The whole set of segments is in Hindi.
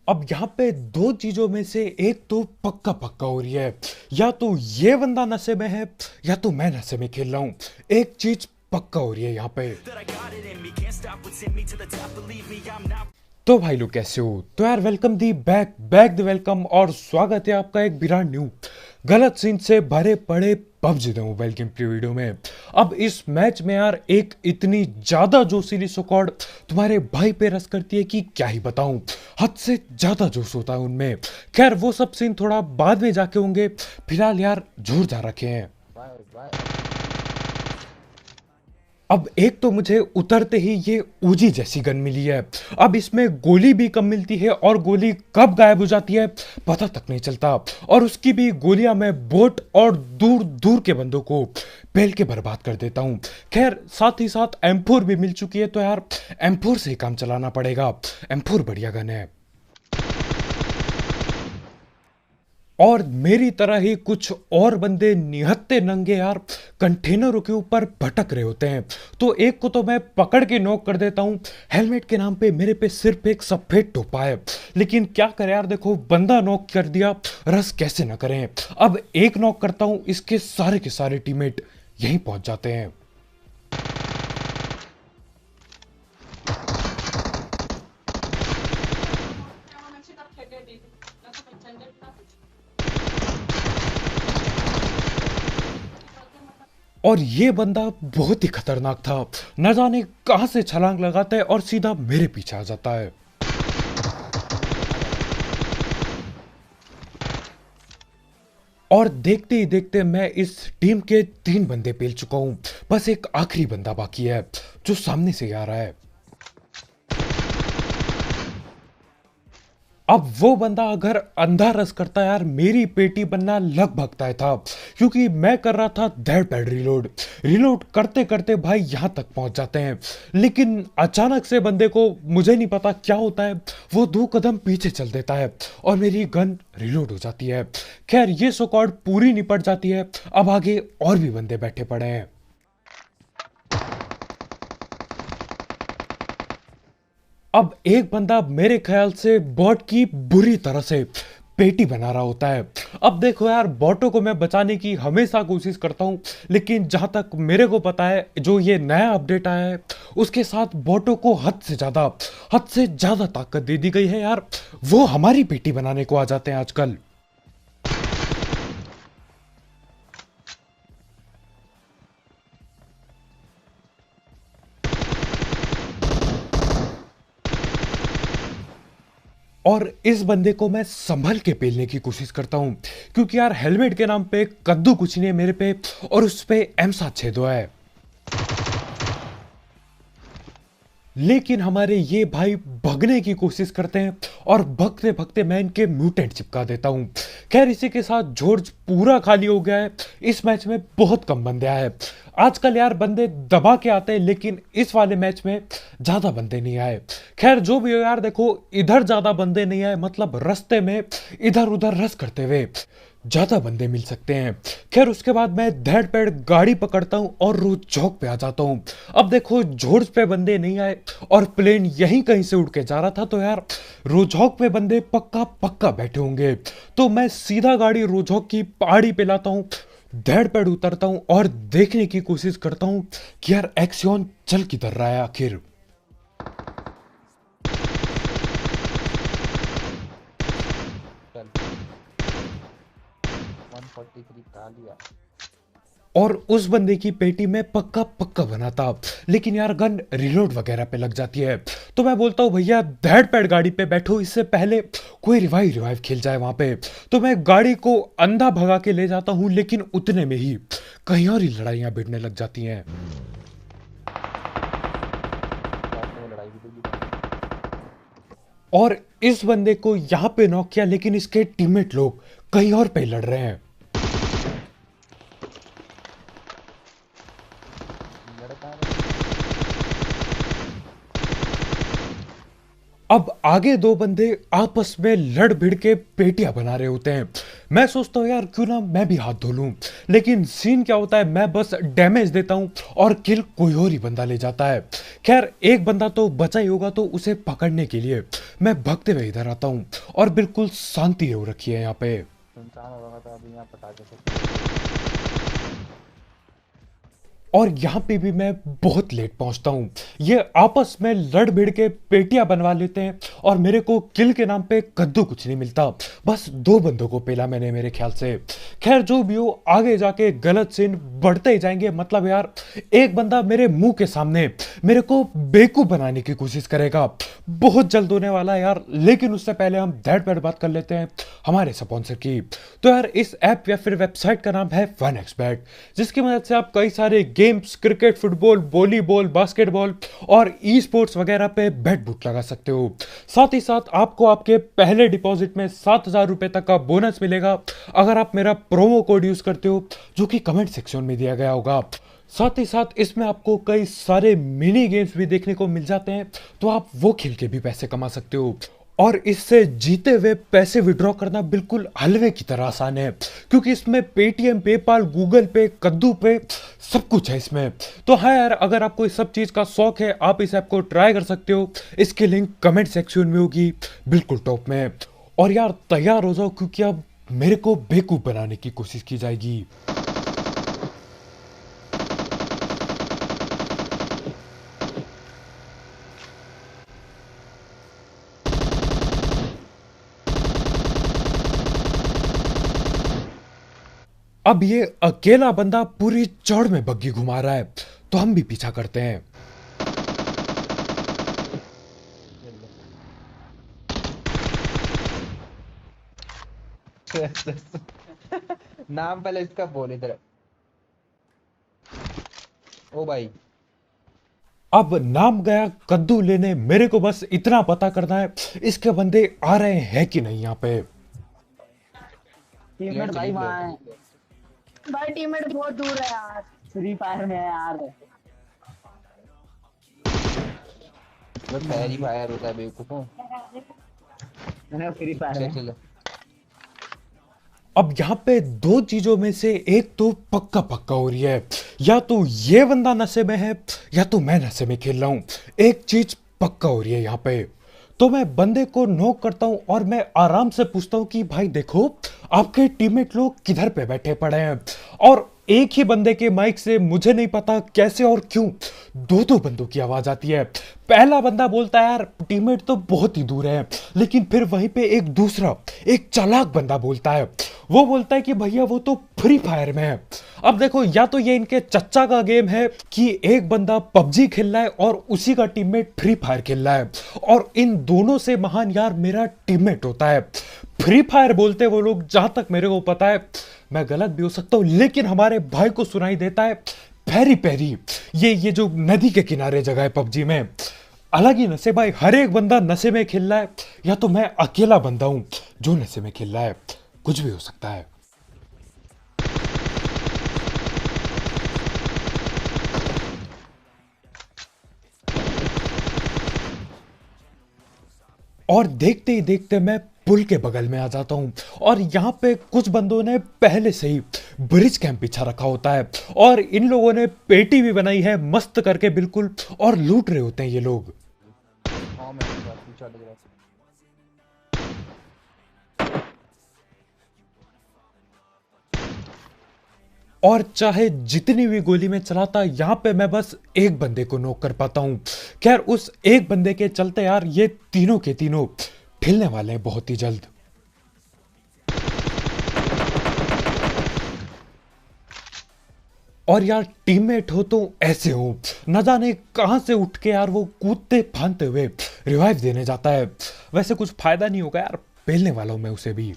अब यहाँ पे दो चीजों में से एक तो पक्का पक्का हो रही है। या तो ये बंदा नशे में है या तो मैं नशे में खेल रहा हूँ। एक चीज पक्का हो रही है यहाँ पे। तो भाई लोग कैसे हो? तो यार welcome the back back the welcome और स्वागत है आपका एक ब्रांड न्यू गलत सीन से भरे पड़े PUBG the mobile game play video में। अब इस मैच में यार एक इतनी ज्यादा जोशीली स्क्वाड तुम्हारे भाई पे रस करती है कि क्या ही बताऊं। हद से ज्यादा जोश होता है उनमें। खैर वो सब सीन थोड़ा बाद में जाके होंगे। फिलहाल यार जोरदार रखे हैं। Bye bye. अब एक तो मुझे उतरते ही ये ऊजी जैसी गन मिली है। अब इसमें गोली भी कम मिलती है और गोली कब गायब हो जाती है पता तक नहीं चलता। और उसकी भी गोलियां मैं बोट और दूर दूर के बंदों को पेल के बर्बाद कर देता हूं। खैर साथ ही साथ M4 भी मिल चुकी है तो यार M4 से ही काम चलाना पड़ेगा। M4 बढ़िया गन है। और मेरी तरह ही कुछ और बंदे निहत्ते नंगे यार कंटेनरों के ऊपर भटक रहे होते हैं। तो एक को तो मैं पकड़ के नॉक कर देता हूं। हेलमेट के नाम पे मेरे पे सिर्फ एक सफेद टोपा है, लेकिन क्या करें यार, देखो बंदा नॉक कर दिया, रस कैसे ना करें। अब एक नॉक करता हूं, इसके सारे के सारे टीममेट यहीं पहुंच जाते हैं। और ये बंदा बहुत ही खतरनाक था। न जाने कहां से छलांग लगाता है और सीधा मेरे पीछे आ जाता है। और देखते ही देखते मैं इस टीम के 3 बंदे पेल चुका हूं। बस एक आखिरी बंदा बाकी है जो सामने से आ रहा है। अब वो बंदा अगर अंधा रस करता यार मेरी पेटी बनना लगभग तय था, क्योंकि मैं कर रहा था धड़ पैड रिलोड। रिलोड करते करते भाई यहां तक पहुंच जाते हैं, लेकिन अचानक से बंदे को मुझे नहीं पता क्या होता है, वो 2 कदम पीछे चल देता है और मेरी गन रिलोड हो जाती है। खैर ये स्क्वाड पूरी निपट जाती है। अब आगे और भी बंदे बैठे पड़े हैं। अब एक बंदा मेरे ख्याल से बॉट की बुरी तरह से पेटी बना रहा होता है। अब देखो यार, बॉटों को मैं बचाने की हमेशा कोशिश करता हूं, लेकिन जहां तक मेरे को पता है जो ये नया अपडेट आया है उसके साथ बॉटों को हद से ज्यादा ताकत दे दी गई है यार। वो हमारी पेटी बनाने को आ जाते हैं आजकल। और इस बंदे को मैं संभल के पेलने की कोशिश करता हूं, क्योंकि यार हेलमेट के नाम पे कद्दू कुछ नहीं है मेरे पे और उस पे M7 छेदो है। लेकिन हमारे ये भाई भगने की कोशिश करते हैं और भगते भगते मैं इनके म्यूटेंट चिपका देता हूं। खैर इसी के साथ जॉर्ज पूरा खाली हो गया है। इस मैच में बहुत कम बंदे आए। आजकल यार बंदे दबा के आते हैं, लेकिन इस वाले मैच में ज्यादा बंदे नहीं आए। खैर जो भी हो यार, देखो इधर ज्यादा बंदे नहीं आए, मतलब रास्ते में इधर उधर रस करते हुए ज्यादा बंदे मिल सकते हैं। खैर उसके बाद मैं धड़ पैड़ गाड़ी पकड़ता हूं और रोज चौक पे आ जाता हूं। अब देखो जॉर्ज पे बंदे नहीं आए और प्लेन यहीं कहीं से उड़ के जा रहा था, तो यार रोजहॉक पे बंदे पक्का पक्का बैठे होंगे। तो मैं सीधा गाड़ी रोजहॉक की पहाड़ी पे लाता हूं, धड़ पैड़ उतरता हूं और देखने की कोशिश करता हूं कि यार एक्सियन चल किधर रहा है आखिर। चल 143 का लिया। और उस बंदे की पेटी में पक्का पक्का बना था, लेकिन यार गन रिलोड वगैरह पे लग जाती है। तो मैं बोलता हूँ भैया धड़ पैड गाड़ी पे बैठो, इससे पहले कोई रिवाइव खेल जाए वहां पे। तो मैं गाड़ी को अंधा भगा के ले जाता हूँ, लेकिन उतने में ही कहीं और ही लड़ाइयां भिड़ने लग जाती हैं। रास्ते में लड़ाई भी होगी। और इस बंदे को यहां पे नॉक किया, लेकिन इसके टीममेट लोग कहीं और पे लड़ रहे हैं। लड़का है। अब आगे दो बंदे आपस में लड़ भिड़ के पेटियां बना रहे होते हैं। मैं सोचता हूँ यार क्यों ना मैं भी हाथ धो लूं, लेकिन सीन क्या होता है, मैं बस डैमेज देता हूँ और किल कोई और ही बंदा ले जाता है। खैर एक बंदा तो बचा ही होगा, तो उसे पकड़ने के लिए मैं भागते हुए इधर आता हूँ और बिल्कुल शांति हो रखी है यहाँ पे। सुनसान होगा तो अभी यहाँ पता कैसे। और यहाँ पे भी मैं बहुत लेट पहुंचता हूँ। ये आपस में लड़ भिड़ के पेटियां बनवा लेते हैं और मेरे को किल के नाम पे कद्दू कुछ नहीं मिलता। बस दो बंदों को पेला मैंने मेरे ख्याल से। खैर जो भी हो, आगे जाके गलत सीन बढ़ते ही जाएंगे। मतलब यार एक बंदा मेरे मुंह के सामने मेरे को बेवकूफ बनाने की कोशिश करेगा, बहुत जल्द होने वाला है यार। लेकिन उससे पहले हम दैट पैट बात कर लेते हैं हमारे स्पॉन्सर की। तो यार इस ऐप या फिर वेबसाइट का नाम है 1xBet, जिसकी मदद से आप कई सारे games, cricket, football, volleyball, basketball और ई स्पोर्ट्स वगैरह पे बेट बुक लगा सकते हो। साथ ही साथ आपको आपके पहले डिपॉजिट में 7,000 रुपए तक का बोनस मिलेगा अगर आप मेरा प्रोमो कोड यूज करते हो, जो कि कमेंट सेक्शन में दिया गया होगा। साथ ही साथ इसमें आपको कई सारे मिनी गेम्स भी देखने को मिल जाते हैं, तो आप वो खेल के भी पैसे कमा सकते हो। और इससे जीते हुए पैसे विड्रॉ करना बिल्कुल हलवे की तरह आसान है, क्योंकि इसमें पेटीएम, पेपाल, गूगल पे, कद्दू पे सब कुछ है इसमें। तो हाँ यार, अगर आपको इस सब चीज का शौक है, आप इस ऐप को ट्राई कर सकते हो। इसकी लिंक कमेंट सेक्शन में होगी, बिल्कुल टॉप में। और यार तैयार हो जाओ, क्योंकि अब मेरे को बेवकूफ बनाने की कोशिश की जाएगी। अब ये अकेला बंदा पूरी चौड़ में बग्गी घुमा रहा है, तो हम भी पीछा करते हैं। नाम पहले इसका बोल इधर। ओ भाई अब नाम गया कद्दू लेने, मेरे को बस इतना पता करना है इसके बंदे आ रहे हैं कि नहीं यहाँ पे। टीममेट भाई वहाँ है भाई, टीममेट बहुत दूर है यार, फ्री फायर में है यार। फ्री फायर होता है बेवकूफों। मैंने फ्री फायर है। चल अब यहाँ पे दो चीजों में से एक तो पक्का पक्का हो रही है, या तो ये बंदा नशे में है या तो मैं नशे में खेल रहा हूं। एक चीज पक्का हो रही है यहाँ पे। तो मैं बंदे को नॉक करता हूं और मैं आराम से पूछता हूं कि भाई देखो, आपके टीममेट लोग किधर पे बैठे पड़े हैं। और एक ही बंदे के माइक से, मुझे नहीं पता कैसे और क्यों, दो दो बंदों की आवाज आती है। पहला बंदा बोलता है यार टीममेट तो बहुत ही दूर है, लेकिन फिर वहीं पे एक दूसरा, एक चालाक बंदा बोलता है। वो बोलता है कि भैया वो तो फ्री फायर में है। अब देखो, या तो ये इनके चच्चा का गेम है कि एक बंदा पबजी खेल रहा है और उसी का टीममेट फ्री फायर खेल रहा है, और इन दोनों से महान यार मेरा टीममेट होता है। फ्री फायर बोलते वो लोग, जहां तक मेरे को पता है, मैं गलत भी हो सकता हूं, लेकिन हमारे भाई को सुनाई देता है पेरी पेरी। ये जो नदी के किनारे जगह है पबजी में, अलग ही नशे भाई। हर एक बंदा नशे में खेल रहा है, या तो मैं अकेला बंदा हूं जो नशे में खेल रहा है। कुछ भी हो सकता है। और देखते ही देखते मैं पुल के बगल में आ जाता हूं, और यहां पे कुछ बंदों ने पहले से ही ब्रिज कैंप बिछा रखा होता है, और इन लोगों ने पेटी भी बनाई है मस्त करके बिल्कुल, और लूट रहे होते हैं ये लोग। हाँ मैं बात पूछा लग रहा और चाहे जितनी भी गोली में चलाता, यहां पे मैं बस एक बंदे को नॉक कर पाता हूं। खैर उस एक बंदे के चलते यार ये तीनों के तीनों ठिलने वाले हैं बहुत ही जल्द। और यार टीममेट हो तो ऐसे हो, न जाने कहां से उठ के यार वो कूदते फांदते हुए रिवाइव देने जाता है। वैसे कुछ फायदा नहीं होगा यार, पेलने वाला हूं मैं उसे भी।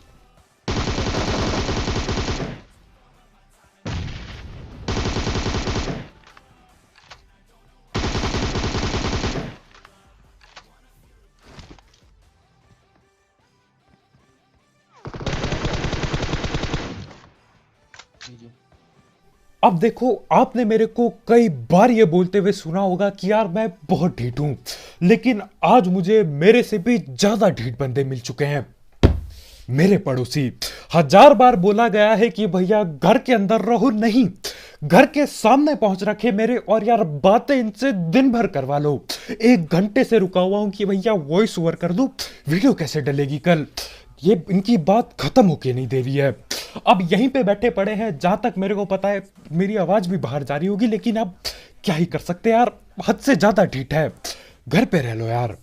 जी जी। अब देखो, आपने मेरे को कई बार ये बोलते हुए सुना होगा कि यार मैं बहुत ढीठ हूं, लेकिन आज मुझे मेरे से भी ज्यादा ढीठ बंदे मिल चुके हैं। मेरे पड़ोसी, 1000 बार बोला गया है कि भैया घर के अंदर रहो, नहीं, घर के सामने पहुंच रखे मेरे, और यार बातें इनसे दिन भर करवा लो। 1 घंटे से रुका हुआ हूं कि भैया वॉइस ओवर कर दो, वीडियो कैसे डलेगी कल। ये इनकी बात खत्म होके नहीं दे रही है। अब यहीं पे बैठे पड़े हैं, जहां तक मेरे को पता है मेरी आवाज भी बाहर जा रही होगी, लेकिन अब क्या ही कर सकते हैं यार, हद से ज्यादा ढीठ है। घर पे रह लो यार।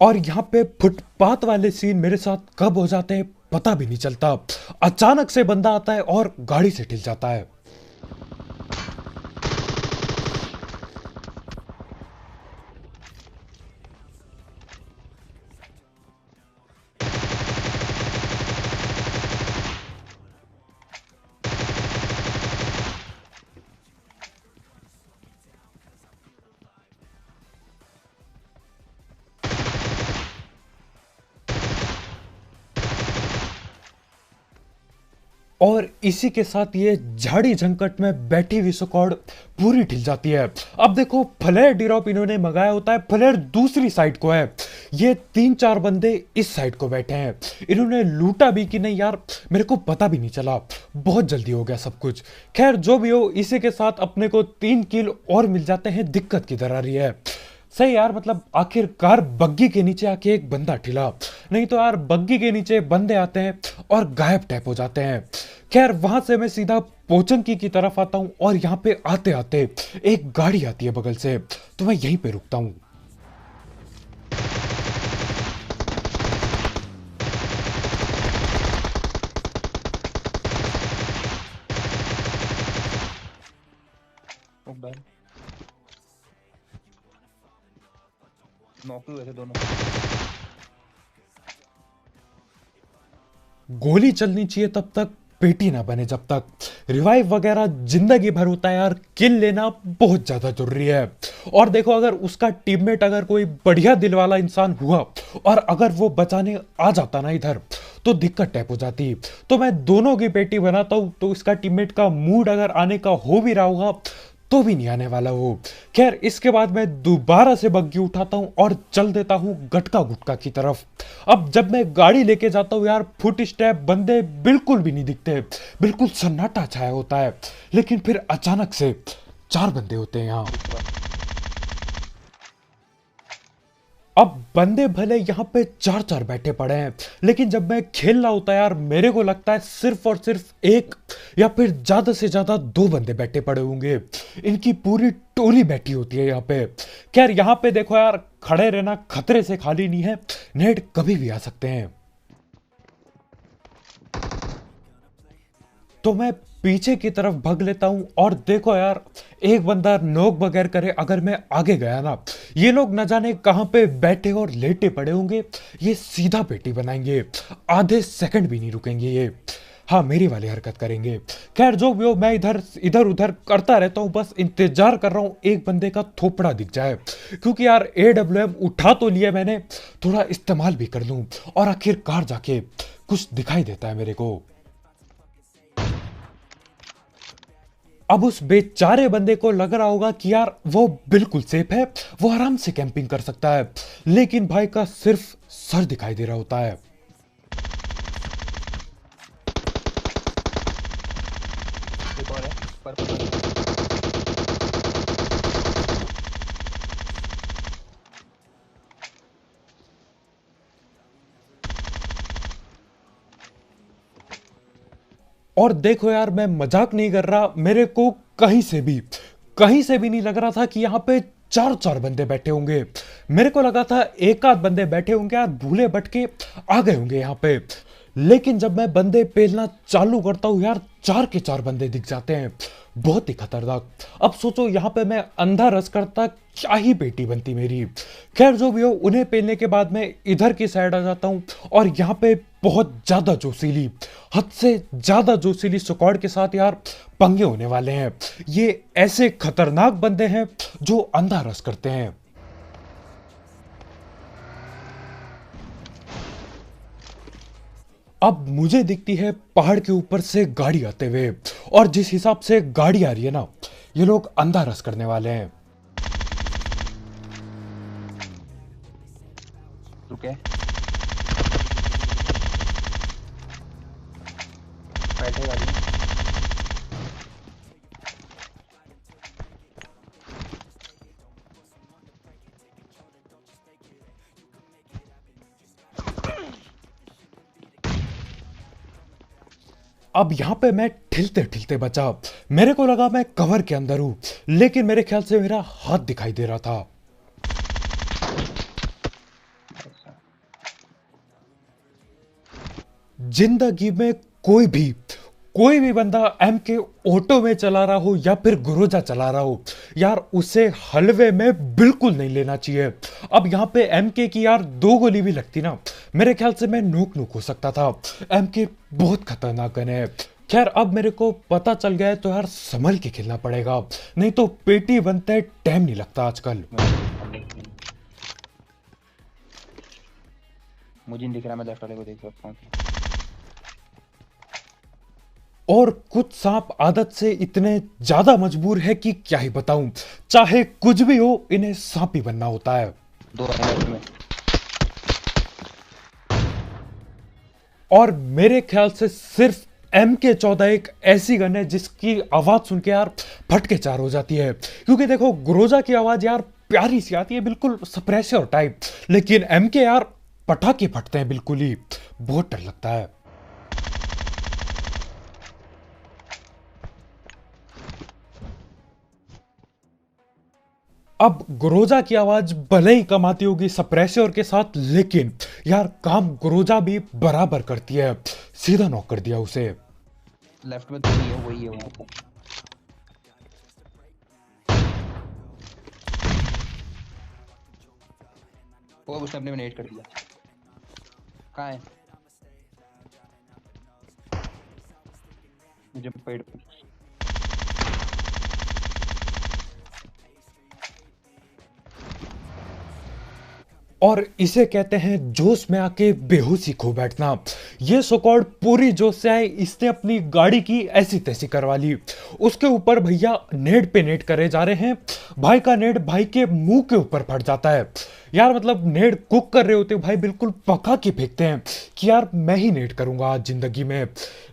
और यहाँ पे फुटपाथ वाले सीन मेरे साथ कब हो जाते हैं पता भी नहीं चलता। अचानक से बंदा आता है और गाड़ी से ठिल जाता है। और इसी के साथ ये झाड़ी झंकट में बैठी हुई स्क्वाड पूरी ढिल जाती है। अब देखो, फ्लेयर ड्रॉप इन्होंने मंगाया होता है, फ्लेयर दूसरी साइड को है, ये 3-4 बंदे इस साइड को बैठे हैं। इन्होंने लूटा भी कि नहीं यार मेरे को पता भी नहीं चला, बहुत जल्दी हो गया सब कुछ। खैर जो भी हो, इसी के साथ अपने को 3 किल और मिल जाते हैं। दिक्कत किधर आ रही है? सही यार, मतलब आखिरकार बग्गी के नीचे आके एक बंदा ठिला, नहीं तो यार बग्गी के नीचे बंदे आते हैं और गायब टैप हो जाते हैं। खैर वहां से मैं सीधा पोचंकी की तरफ आता हूं, और यहाँ पे आते आते एक गाड़ी आती है बगल से, तो मैं यहीं पे रुकता हूं। नौकरी वैसे दोनों। गोली चलनी चाहिए तब तक, पेटी ना बने जब तक। रिवाइव वगैरह जिंदगी भर होता है यार, किल लेना बहुत ज्यादा जरूरी है। और देखो, अगर उसका टीममेट अगर कोई बढ़िया दिल वाला इंसान हुआ और अगर वो बचाने आ जाता ना इधर, तो दिक्कत टैप हो जाती। तो मैं दोनों की पेटी बनाता हूं, तो इसका टीममेट का मूड अगर आने का हो भी रहा होगा तो भी नहीं आने वाला हो। खैर इसके बाद मैं दोबारा से बग्गी उठाता हूं और चल देता हूं गटका गुटका की तरफ। अब जब मैं गाड़ी लेके जाता हूं यार, फुट स्टेप बंदे बिल्कुल भी नहीं दिखते, बिल्कुल सन्नाटा छाया होता है। लेकिन फिर अचानक से 4 बंदे होते हैं यहाँ। अब बंदे भले यहाँ पे 4-4 बैठे पड़े हैं, लेकिन जब मैं खेल रहा होता है यार, मेरे को लगता है सिर्फ और सिर्फ 1 या फिर ज्यादा से ज्यादा 2 बंदे बैठे पड़े होंगे। इनकी पूरी टोली बैठी होती है यहाँ पे। खैर यहाँ पे देखो यार, खड़े रहना खतरे से खाली नहीं है, नेट कभी भी आ सकते हैं। तो मैं पीछे की तरफ भाग लेता हूं, और देखो यार, एक बंदा नोक बगैर करे अगर मैं आगे गया ना, ये लोग न जाने कहां पे बैठे और लेटे पड़े होंगे, ये सीधा पेटी बनाएंगे, आधे सेकंड भी नहीं रुकेंगे ये। हाँ, मेरी वाली हरकत करेंगे। खैर जो भी हो, मैं इधर उधर करता रहता हूं, बस इंतजार कर रहा हूं एक बंदे का थोपड़ा दिख जाए, क्योंकि यार AWM उठा तो लिया मैंने, थोड़ा इस्तेमाल भी कर लूं, और आखिरकार जाके कुछ दिखाई देता है मेरे को। अब उस बेचारे बंदे को लग रहा होगा कि यार वो बिल्कुल सेफ है, वो आराम से कैंपिंग कर सकता है, लेकिन भाई का सिर्फ सर दिखाई दे रहा होता है। एक और है पर्पल। और देखो यार, मैं मजाक नहीं कर रहा, मेरे को कहीं से भी नहीं लग रहा था कि यहाँ पे 4-4 बंदे बैठे होंगे। मेरे को लगा था 1 आध बंदे बैठे होंगे यार, भूले भटके आ गए होंगे यहाँ पे। लेकिन जब मैं बंदे पेलना चालू करता हूँ यार, 4 के 4 बंदे दिख जाते हैं, बहुत ही खतरनाक। अब सोचो यहाँ पे मैं अंधा रस करता, क्या ही पेटी बनती मेरी। खैर जो भी हो, उन्हें पेलने के बाद मैं इधर की साइड आ जाता हूँ, और यहाँ पे बहुत ज्यादा जोशीली, हद से ज्यादा जोशीली स्क्वाड के साथ यार पंगे होने वाले हैं। ये ऐसे खतरनाक बंदे हैं जो अंधा रस करते हैं। अब मुझे दिखती है पहाड़ के ऊपर से गाड़ी आते हुए, और जिस हिसाब से गाड़ी आ रही है ना, ये लोग अंधा रस करने वाले हैं। रुके बैठे गाड़ी में। अब यहां पे मैं ठिलते ठिलते बचा। मेरे को लगा मैं कवर के अंदर हूं, लेकिन मेरे ख्याल से मेरा हाथ दिखाई दे रहा था। जिंदगी में कोई भी बंदा एम के ऑटो में चला रहा हो या फिर गुरोजा चला रहा हो, यार उसे हलवे में बिल्कुल नहीं लेना चाहिए। अब यहाँ पे एम के की यार 2 गोली भी लगती ना, मेरे ख्याल से मैं नोक हो सकता था। एम के बहुत खतरनाक गन है। खैर अब मेरे को पता चल गया है तो यार संभल के खेलना पड़ेगा, नहीं तो पेटी बनते टाइम नहीं लगता आजकल। मुझे नहीं दिख रहा, मैं लेफ्ट वाले को देख सकता हूँ। और कुछ सांप आदत से इतने ज्यादा मजबूर है कि क्या ही बताऊं, चाहे कुछ भी हो इन्हें सांप ही बनना होता है। 2 हैं में। और मेरे ख्याल से सिर्फ MK14 एक ऐसी गन है जिसकी आवाज सुन के यार फटके चार हो जाती है। क्योंकि देखो ग्रोजा की आवाज यार प्यारी सी आती है, बिल्कुल सप्रेसर टाइप, लेकिन MK यार पटाखे फटते हैं बिल्कुल ही, बहुत डर लगता है। अब ग्रोजा की आवाज भले ही कम आती होगी सप्रेसर के साथ, लेकिन यार काम ग्रोजा भी बराबर करती है। सीधा नॉक कर दिया उसे। लेफ्ट में तो वही है वहां पे। वो उसने अपने में नेट कर दिया। कहाँ है? मुझे पेड़ पे। और इसे कहते हैं जोश में आके बेहोशी खो बैठना। ये सोकॉर्ड पूरी जोश से आए, इसने अपनी गाड़ी की ऐसी तैसी करवा ली। उसके ऊपर भैया नेट पे नेट करे जा रहे हैं। भाई का नेट भाई के मुंह के ऊपर फट जाता है। यार मतलब नेट कुक कर रहे होते भाई बिल्कुल पका के फेंकते हैं कि यार मैं ही नेट करूंगा आज जिंदगी में।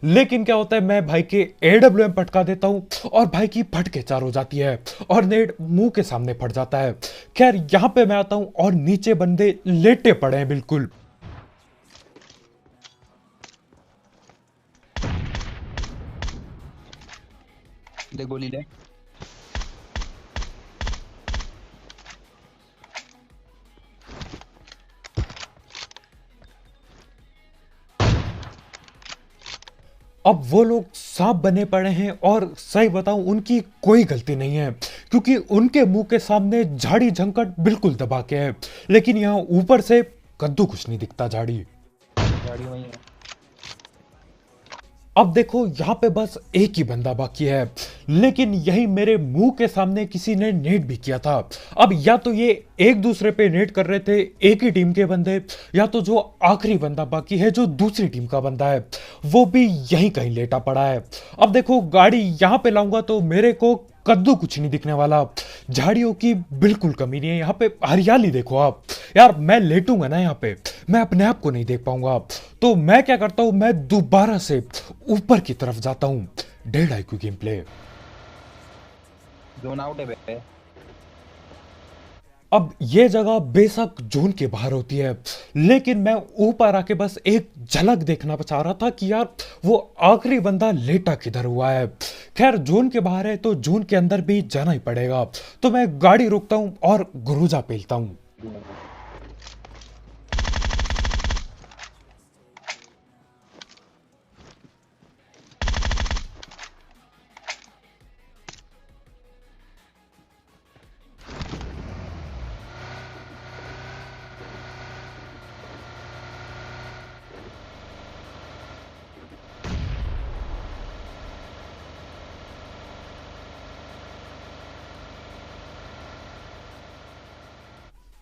लेकिन क्या होता है, मैं भाई के AWM पटका देता हूं और भाई की फट के चार हो जाती है और नेट मुंह के सामने फट जाता है। खैर यहां पे मैं आता हूं और नीचे बंदे लेटे पड़े हैं बिल्कुल। दे गोली ले। अब वो लोग सांप बने पड़े हैं और सही बताऊं उनकी कोई गलती नहीं है, क्योंकि उनके मुंह के सामने झाड़ी झंकट बिल्कुल दबा के है, लेकिन यहाँ ऊपर से कद्दू कुछ नहीं दिखता झाड़ी। गाड़ी वहीं है। अब देखो यहाँ पे बस एक ही बंदा बाकी है, लेकिन यही मेरे मुंह के सामने किसी ने नेट भी किया था। अब या तो ये एक दूसरे पे नेट कर रहे थे एक ही टीम के बंदे, या तो जो आखिरी बंदा बाकी है जो दूसरी टीम का बंदा है वो भी यहीं कहीं लेटा पड़ा है। अब देखो गाड़ी यहाँ पे लाऊंगा तो मेरे को कद्दू कुछ नहीं दिखने वाला, झाड़ियों की बिल्कुल कमी नहीं है। यहाँ पे हरियाली देखो आप, यार मैं लेटूंगा ना यहाँ पे मैं अपने आप को नहीं देख पाऊंगा। तो मैं क्या करता हूं, मैं दोबारा से ऊपर की तरफ जाता हूं। 1.5 IQ game play. Zone out है बे। अब ये जगह बेशक जोन के बाहर होती है, लेकिन मैं ऊपर आके बस एक झलक देखना चाह रहा था कि यार वो आखिरी बंदा लेटा किधर हुआ है। खैर जोन के बाहर है तो जोन के अंदर भी जाना ही पड़ेगा, तो मैं गाड़ी रोकता हूं और गुरुजा पेलता हूं।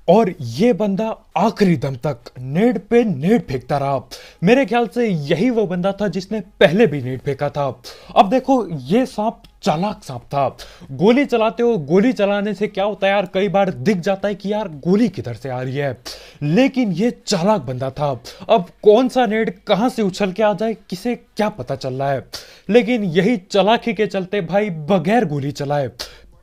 और ये बंदा आखिरी दम तक नेड पे नेड फेंकता रहा। मेरे ख्याल से यही वो बंदा था जिसने पहले भी नेड फेंका था। अब देखो ये सांप चालाक सांप था। गोली चलाते हो, गोली चलाने से क्या होता है यार, कई बार दिख जाता है कि यार गोली किधर से आ रही है, लेकिन ये चालाक बंदा था। अब कौन सा नेड कहां से उछल के आ जाए किसे क्या पता चल रहा है, लेकिन यही चालाकी के चलते भाई बगैर गोली चलाए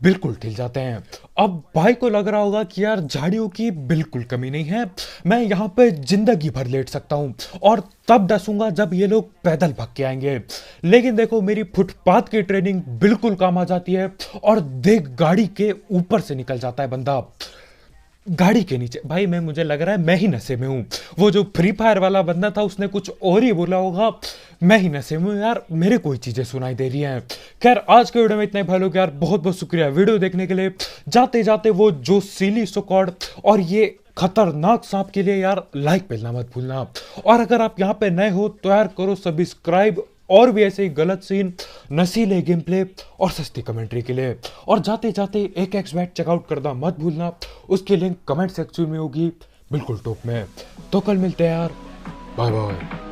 बिल्कुल ठिल जाते हैं। अब भाई को लग रहा होगा कि यार झाड़ियों की बिल्कुल कमी नहीं है, मैं यहाँ पे जिंदगी भर लेट सकता हूँ और तब डसूंगा जब ये लोग पैदल भाग के आएंगे। लेकिन देखो मेरी फुटपाथ की ट्रेनिंग बिल्कुल काम आ जाती है और देख गाड़ी के ऊपर से निकल जाता है बंदा गाड़ी के नीचे। भाई मैं मुझे लग रहा है मैं ही नशे में हूँ। वो जो फ्री फायर वाला बंदा था उसने कुछ और ही बोला होगा, मैं ही नशे में हूँ यार, मेरे कोई चीजें सुनाई दे रही हैं। खैर आज के वीडियो में इतना ही भाई लोग, यार बहुत बहुत शुक्रिया वीडियो देखने के लिए। जाते जाते वो जो सीली सुकॉर्ड और ये खतरनाक सांप के लिए यार लाइक मिलना मत भूलना, और अगर आप यहाँ पे नए हो तो यार करो सब्सक्राइब, और भी ऐसे ही गलत सीन, नशीले गेम प्ले और सस्ती कमेंट्री के लिए। और जाते जाते एक एक्सबैट चेकआउट करना मत भूलना, उसकी लिंक कमेंट सेक्शन में होगी बिल्कुल टॉप में। तो कल मिलते हैं यार, बाय बाय।